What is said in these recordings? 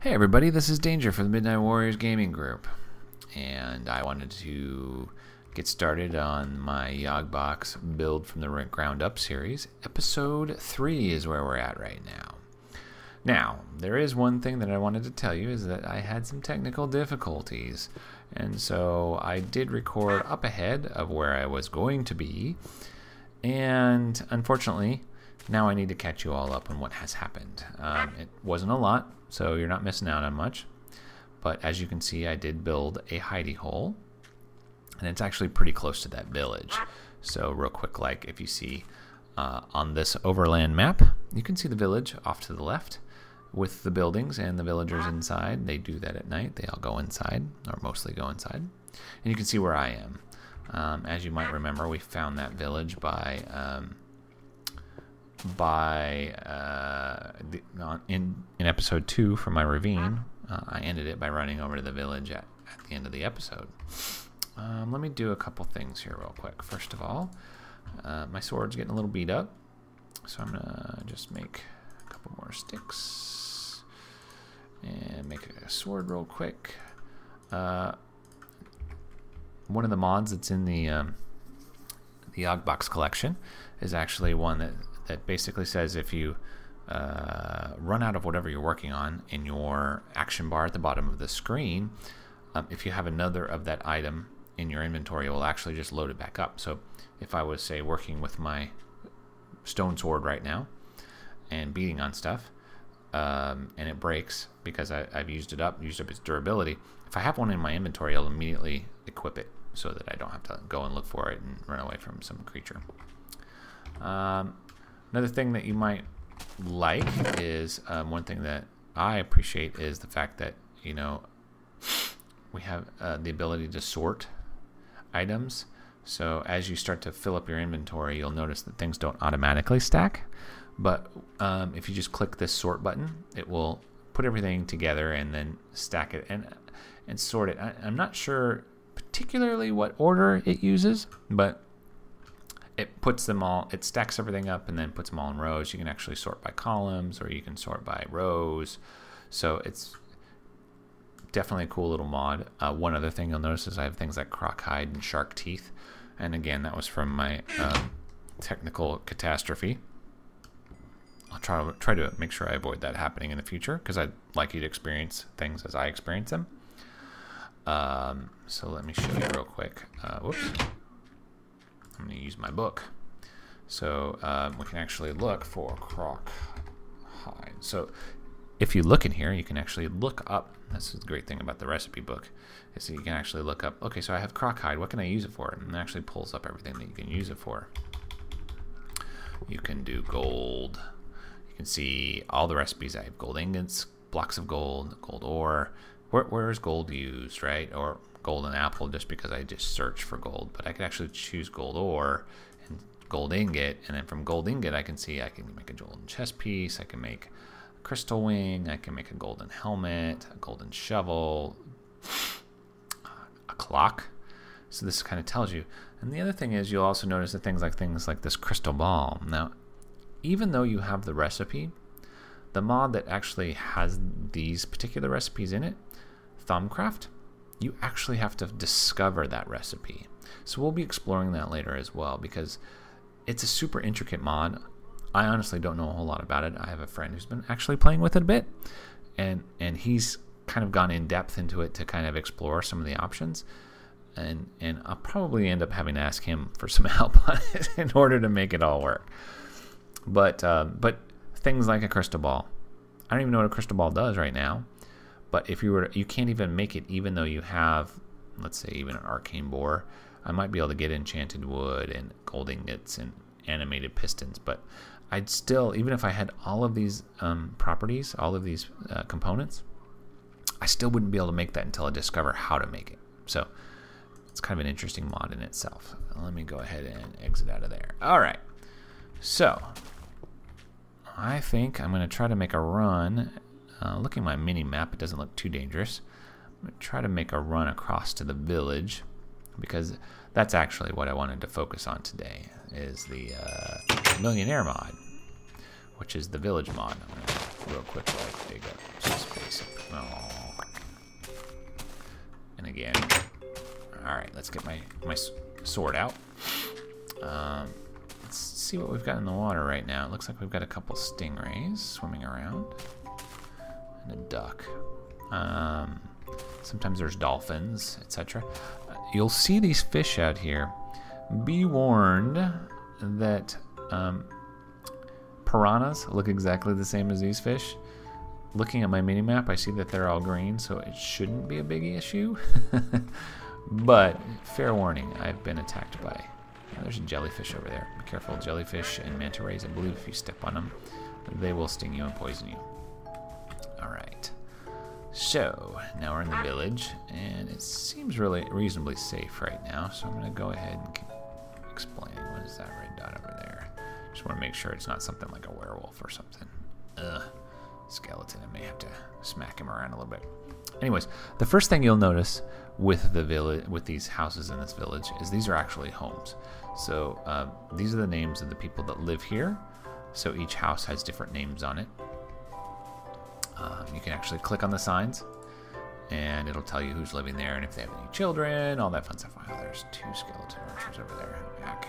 Hey everybody, this is Danger from the Midnight Warriors Gaming Group, and I wanted to get started on my Yogbox Build from the Ground Up series. Episode 3 is where we're at right now. Now, there is one thing that I wanted to tell you, is that I had some technical difficulties, and so I did record up ahead of where I was going to be, and unfortunately, now I need to catch you all up on what has happened. It wasn't a lot, so you're not missing out on much. But as you can see, I did build a hidey hole, and it's actually pretty close to that village. So real quick, like if you see on this overland map, you can see the village off to the left with the buildings and the villagers inside. They do that at night. They all go inside, or mostly go inside. And you can see where I am. As you might remember, we found that village in episode 2 from my ravine. I ended it by running over to the village at the end of the episode. Let me do a couple things here real quick. First of all, my sword's getting a little beat up, so I'm gonna just make a couple more sticks and make a sword real quick. One of the mods that's in the Yogbox collection is actually one that basically says if you run out of whatever you're working on in your action bar at the bottom of the screen, if you have another of that item in your inventory, it will actually just load it back up. So if I was, say, working with my stone sword right now and beating on stuff, and it breaks because I've used up its durability, if I have one in my inventory, I'll immediately equip it so that I don't have to go and look for it and run away from some creature. Another thing that you might like is, one thing that I appreciate is the fact that, you know, we have the ability to sort items. So as you start to fill up your inventory, you'll notice that things don't automatically stack. But if you just click this sort button, it will put everything together and then stack it and sort it. I'm not sure particularly what order it uses, but it puts them all, it stacks everything up and then puts them all in rows. You can actually sort by columns, or you can sort by rows. So it's definitely a cool little mod. One other thing you'll notice is I have things like croc hide and shark teeth. And again, that was from my technical catastrophe. I'll try to make sure I avoid that happening in the future, because I'd like you to experience things as I experience them. So let me show you real quick. Whoops. I'm going to use my book. So we can actually look for croc hide. So if you look in here, you can actually look up. That's the great thing about the recipe book, is that you can actually look up, okay, so I have croc hide. What can I use it for? And it actually pulls up everything that you can use it for. You can do gold. You can see all the recipes. I have gold ingots, blocks of gold, gold ore. Where is gold used, right? Or golden apple, just because I just search for gold. But I could actually choose gold ore and gold ingot, and then from gold ingot I can see I can make a golden chest piece, I can make a crystal wing, I can make a golden helmet, a golden shovel, a clock. So this kind of tells you. And the other thing is, you'll also notice that things like this crystal ball. Now, even though you have the recipe, the mod that actually has these particular recipes in it, Thumbcraft, you actually have to discover that recipe. So we'll be exploring that later as well, because it's a super intricate mod. I honestly don't know a whole lot about it. I have a friend who's been actually playing with it a bit, and he's kind of gone in depth into it to kind of explore some of the options. And I'll probably end up having to ask him for some help on it in order to make it all work. But things like a crystal ball, I don't even know what a crystal ball does right now. But if you can't even make it, even though you have, let's say, even an arcane boar. I might be able to get enchanted wood and gold ingots and animated pistons, but I'd still, even if I had all of these properties, all of these components, I still wouldn't be able to make that until I discover how to make it. So it's kind of an interesting mod in itself. Let me go ahead and exit out of there. All right. So I think I'm going to try to make a run. Looking at my mini map, it doesn't look too dangerous. I'm going to try to make a run across to the village, because that's actually what I wanted to focus on today, is the Millionaire mod, which is the village mod. I'm going to real quick dig up some space. again. Alright, let's get my sword out. Let's see what we've got in the water right now. It looks like we've got a couple stingrays swimming around. And a duck. Sometimes there's dolphins, etc. You'll see these fish out here. Be warned that piranhas look exactly the same as these fish. Looking at my mini-map, I see that they're all green, so it shouldn't be a big issue. But, fair warning, I've been attacked by... there's a jellyfish over there. Be careful, jellyfish and manta rays. I believe if you step on them, they will sting you and poison you. Alright. So, now we're in the village, and it seems really reasonably safe right now, so I'm going to go ahead and keep explaining. What is that red dot over there? Just want to make sure it's not something like a werewolf or something. Skeleton. I may have to smack him around a little bit. Anyways, the first thing you'll notice with the village, with these houses in this village, is these are actually homes. So these are the names of the people that live here. So each house has different names on it. You can actually click on the signs, and it'll tell you who's living there and if they have any children, all that fun stuff. Oh, there's 2 skeleton archers over there. Heck.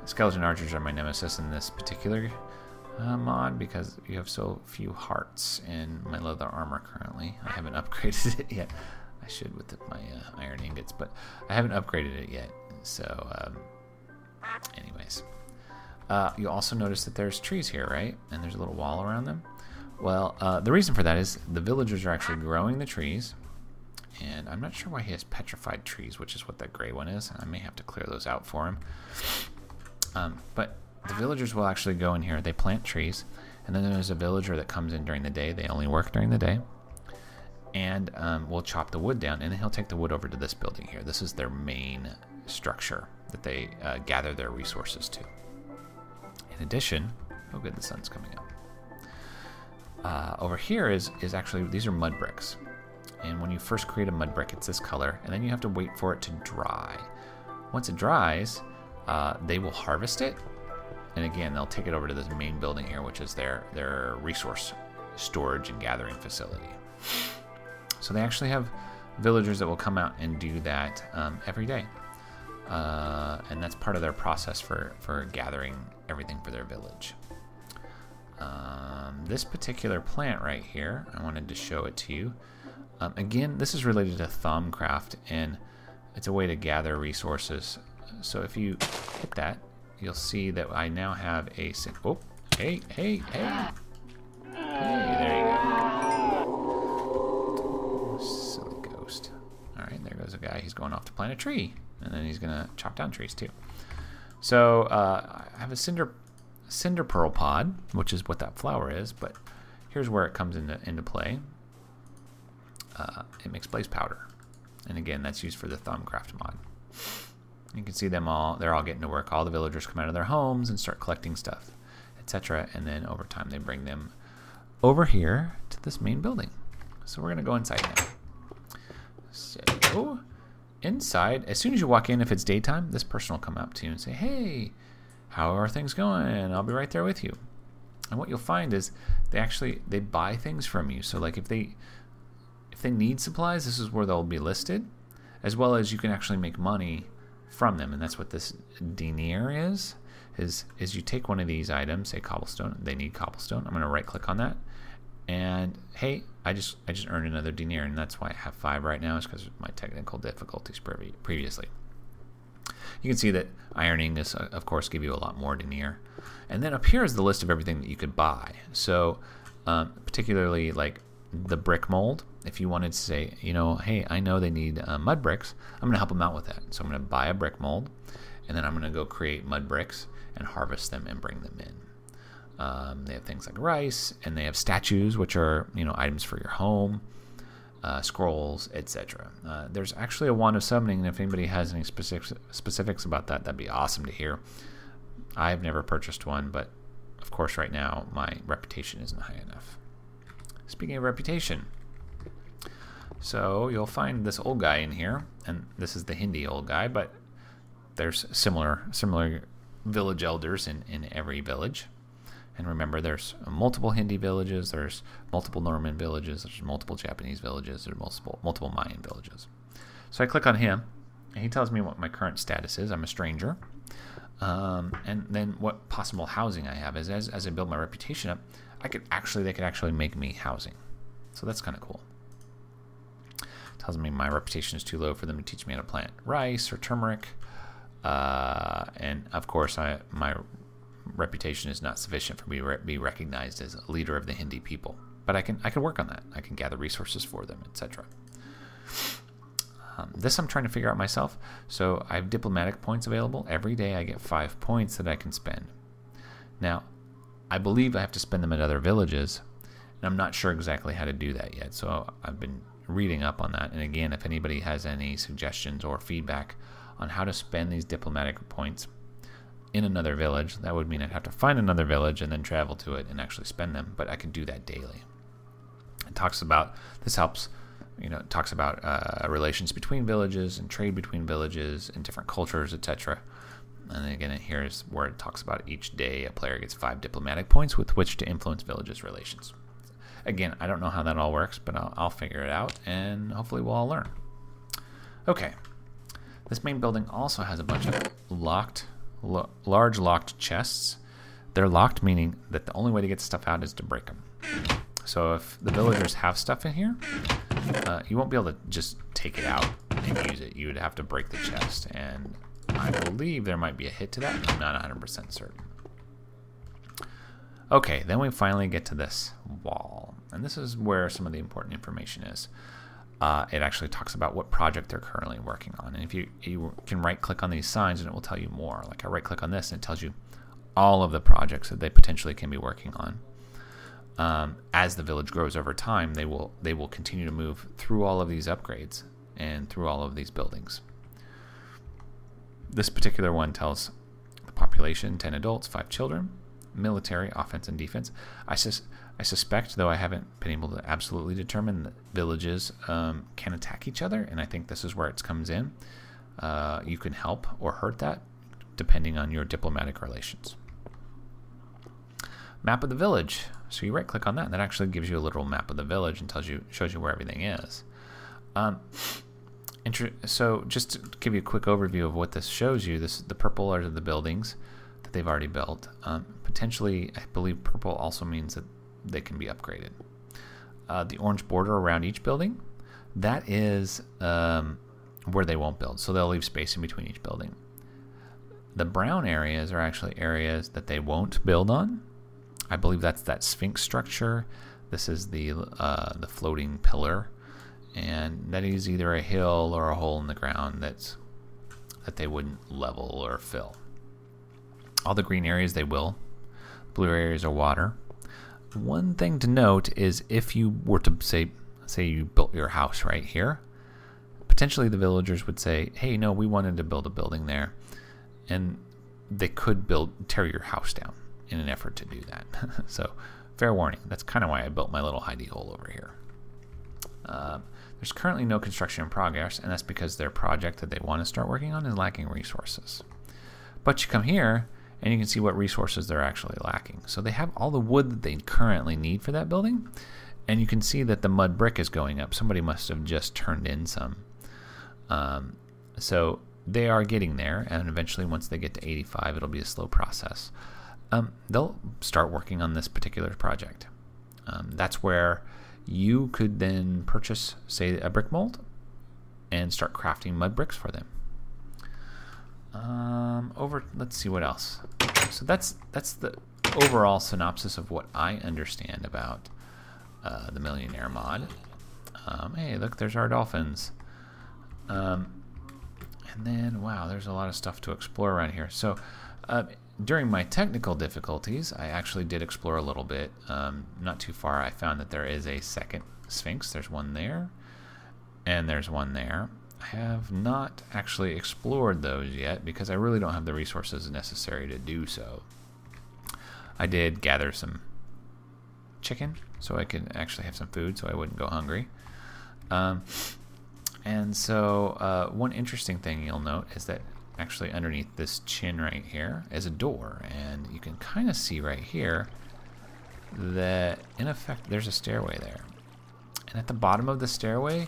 Skeleton archers are my nemesis in this particular mod because you have so few hearts in my leather armor currently. I haven't upgraded it yet. I should with my iron ingots, but I haven't upgraded it yet. So, anyways. You'll also notice that there's trees here, right? And there's a little wall around them. Well, the reason for that is the villagers are actually growing the trees. And I'm not sure why he has petrified trees, which is what that gray one is. I may have to clear those out for him. But the villagers will actually go in here. They plant trees. And then there's a villager that comes in during the day. They only work during the day. And we'll chop the wood down. And then he'll take the wood over to this building here. This is their main structure that they gather their resources to. In addition, oh good, the sun's coming up. Over here is actually, these are mud bricks. And when you first create a mud brick, it's this color. And then you have to wait for it to dry. Once it dries, they will harvest it. And again, they'll take it over to this main building here, which is their resource storage and gathering facility. So they actually have villagers that will come out and do that every day. And that's part of their process for gathering everything for their village. This particular plant right here, I wanted to show it to you. Again, this is related to Thumbcraft, and it's a way to gather resources. So if you hit that, you'll see that I now have a... Oh, hey, hey, hey. Hey, there you go. Silly ghost. All right, there goes a guy. He's going off to plant a tree, and then he's going to chop down trees too. So I have a cinder pearl pod, which is what that flower is, but here's where it comes into play. It makes blaze powder, and again, that's used for the Thumbcraft mod. You can see them all, they're all getting to work. All the villagers come out of their homes and start collecting stuff, etc. And then over time, they bring them over here to this main building. So we're gonna go inside now. So inside, as soon as you walk in, if it's daytime, this person will come up to you and say, hey, how are things going? I'll be right there with you. And what you'll find is they buy things from you. So like if they need supplies, this is where they'll be listed, as well as you can actually make money from them. And that's what this denier is you take one of these items, say cobblestone, they need cobblestone. I'm going to right click on that. And hey, I just earned another denier, and that's why I have 5 right now, is because of my technical difficulties previously. You can see that ironing is, of course, give you a lot more denier. And then up here is the list of everything that you could buy. So particularly like the brick mold, if you wanted to say, you know, hey, I know they need mud bricks, I'm going to help them out with that. So I'm going to buy a brick mold, and then I'm going to go create mud bricks and harvest them and bring them in. They have things like rice, and they have statues, which are, you know, items for your home, scrolls, etc. There's actually a wand of summoning, and if anybody has any specifics about that, that'd be awesome to hear. I've never purchased one, but of course right now my reputation isn't high enough. Speaking of reputation, so you'll find this old guy in here, and this is the Hindi old guy, but there's similar village elders in every village. And remember, there's multiple Hindi villages, there's multiple Norman villages, there's multiple Japanese villages, there's multiple Mayan villages. So I click on him, and he tells me what my current status is. I'm a stranger. And then what possible housing I have is as I build my reputation up, they could actually make me housing. So that's kind of cool. Tells me my reputation is too low for them to teach me how to plant rice or turmeric. And of course, my reputation is not sufficient for me to be recognized as a leader of the Hindi people. But I can work on that. I can gather resources for them, etc. This I'm trying to figure out myself. So I have diplomatic points available. Every day I get 5 points that I can spend. Now, I believe I have to spend them at other villages, and I'm not sure exactly how to do that yet. So I've been reading up on that. And again, if anybody has any suggestions or feedback on how to spend these diplomatic points in another village, that would mean I'd have to find another village and then travel to it and actually spend them. But I can do that daily. It talks about, this helps, it talks about relations between villages and trade between villages and different cultures, etc. And then again, here's where it talks about each day a player gets 5 diplomatic points with which to influence villages' relations. Again, I don't know how that all works, but I'll figure it out, and hopefully we'll all learn. Okay. This main building also has a bunch of large locked chests. They're locked, meaning that the only way to get stuff out is to break them. So if the villagers have stuff in here, you won't be able to just take it out and use it. You would have to break the chest, and I believe there might be a hit to that. I'm not 100% certain. Okay, then we finally get to this wall, and this is where some of the important information is. It actually talks about what project they're currently working on, and if you can right-click on these signs, and it will tell you more. Like I right-click on this, and it tells you all of the projects that they potentially can be working on. As the village grows over time, they will continue to move through all of these upgrades and through all of these buildings. This particular one tells the population: 10 adults, 5 children. Military, offense, and defense. I suspect, though I haven't been able to absolutely determine, that villages can attack each other, and I think this is where it comes in. You can help or hurt that depending on your diplomatic relations. Map of the village. So you right-click on that, and that actually gives you a literal map of the village and shows you where everything is. So just to give you a quick overview of what this shows you, the purple are the buildings that they've already built. Potentially, I believe purple also means that they can be upgraded. The orange border around each building, that is where they won't build, so they'll leave space in between each building. The brown areas are actually areas that they won't build on. I believe that's that Sphinx structure. This is the floating pillar, and that is either a hill or a hole in the ground that they wouldn't level or fill. All the green areas they will. Blue areas are water. One thing to note is if you were to say you built your house right here, potentially the villagers would say, hey, no, we wanted to build a building there, and they could tear your house down in an effort to do that. So fair warning. That's kind of why I built my little hidey hole over here. There's currently no construction in progress, and that's because their project that they want to start working on is lacking resources. But you come here and you can see what resources they're actually lacking. So they have all the wood that they currently need for that building, and you can see that the mud brick is going up. Somebody must have just turned in some. So they are getting there, and eventually once they get to 85, it'll be a slow process. They'll start working on this particular project. That's where you could then purchase, say, a brick mold and start crafting mud bricks for them. Let's see what else. So that's the overall synopsis of what I understand about the Millionaire mod. Hey, look, there's our dolphins. And then, wow, there's a lot of stuff to explore around here. So during my technical difficulties, I actually did explore a little bit. Not too far, I found that there is a second Sphinx. There's one there, and there's one there. I have not actually explored those yet because I really don't have the resources necessary to do so. I did gather some chicken so I could actually have some food so I wouldn't go hungry. And so one interesting thing you'll note is that actually underneath this chin right here is a door, and you can kind of see right here that in effect there's a stairway there. And at the bottom of the stairway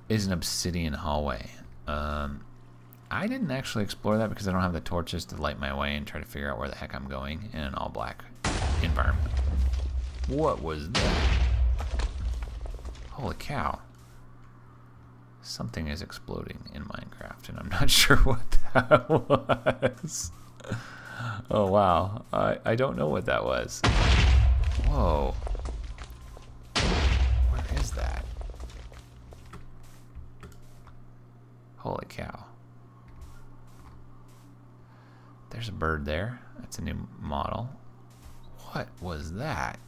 is an obsidian hallway. I didn't actually explore that because I don't have the torches to light my way and try to figure out where the heck I'm going in an all black environment. What was that? Holy cow. Something is exploding in Minecraft and I'm not sure what that was. Oh wow, I don't know what that was. Whoa. Where is that? Holy cow. There's a bird there. That's a new model. What was that?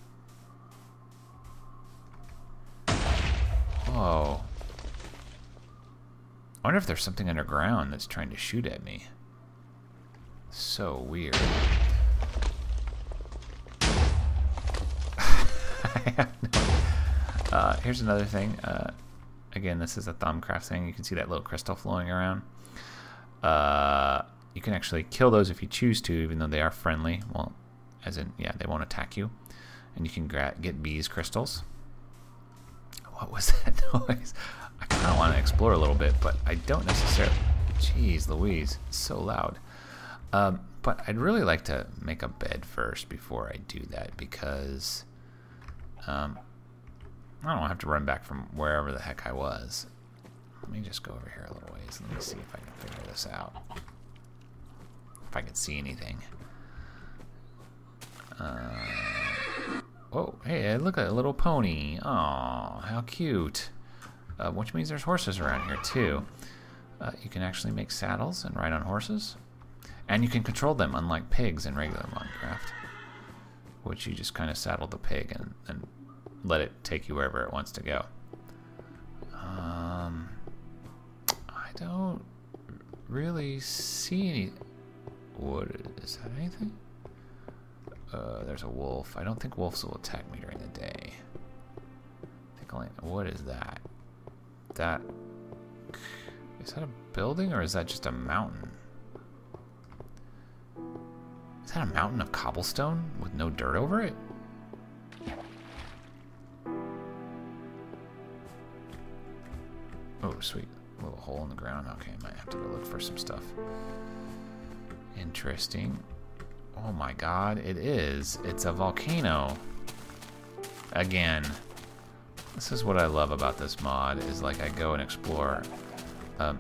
Whoa. I wonder if there's something underground that's trying to shoot at me. So weird. Here's another thing. Again, this is a Thumbcraft thing. You can see that little crystal flowing around. You can actually kill those if you choose to, even though they are friendly. Well, as in, yeah, they won't attack you. And you can get bees crystals. What was that noise? I kind of want to explore a little bit, but I don't necessarily. Jeez Louise, it's so loud. But I'd really like to make a bed first before I do that because I don't have to run back from wherever the heck I was. Let me just go over here a little ways. Let me see if I can figure this out. If I can see anything. Oh, hey, look at a little pony. Aw, how cute. Which means there's horses around here too. You can actually make saddles and ride on horses. And you can control them, unlike pigs in regular Minecraft. Which you just kind of saddle the pig and let it take you wherever it wants to go. I don't really see any... What is that, anything? There's a wolf. I don't think wolves will attack me during the day. I think only... What is that? That... Is that a building or is that just a mountain? Is that a mountain of cobblestone with no dirt over it? Oh, sweet. A little hole in the ground. Okay, I might have to go look for some stuff. Interesting. Oh my god, it is. It's a volcano. Again. This is what I love about this mod, is like I go and explore. And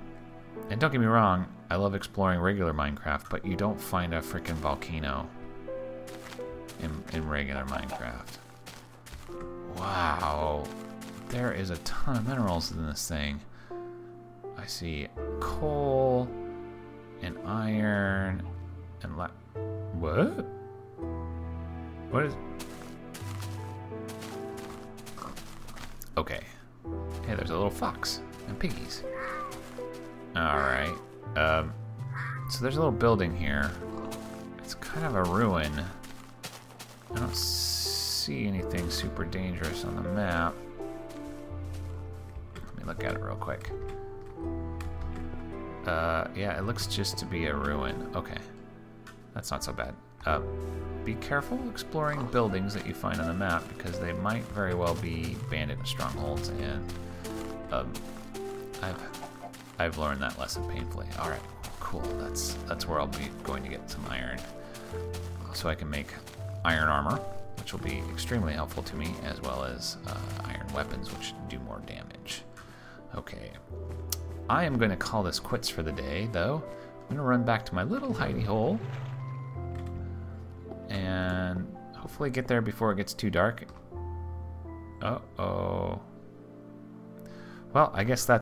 don't get me wrong, I love exploring regular Minecraft, but you don't find a freaking volcano in regular Minecraft. Wow. There is a ton of minerals in this thing. I see coal and iron and what? What is... Okay. Hey, there's a little fox and piggies. Alright. So there's a little building here. It's kind of a ruin. I don't see anything super dangerous on the map. Let me look at it real quick. Yeah, it looks just to be a ruin. Okay. That's not so bad. Be careful exploring buildings that you find on the map because they might very well be bandit strongholds, and I've learned that lesson painfully. All right, cool. That's where I'll be going to get some iron, so I can make iron armor, which will be extremely helpful to me, as well as iron weapons, which do more damage. Okay, I am going to call this quits for the day, though. I'm going to run back to my little hidey hole and hopefully get there before it gets too dark. Uh-oh. Well, I guess that's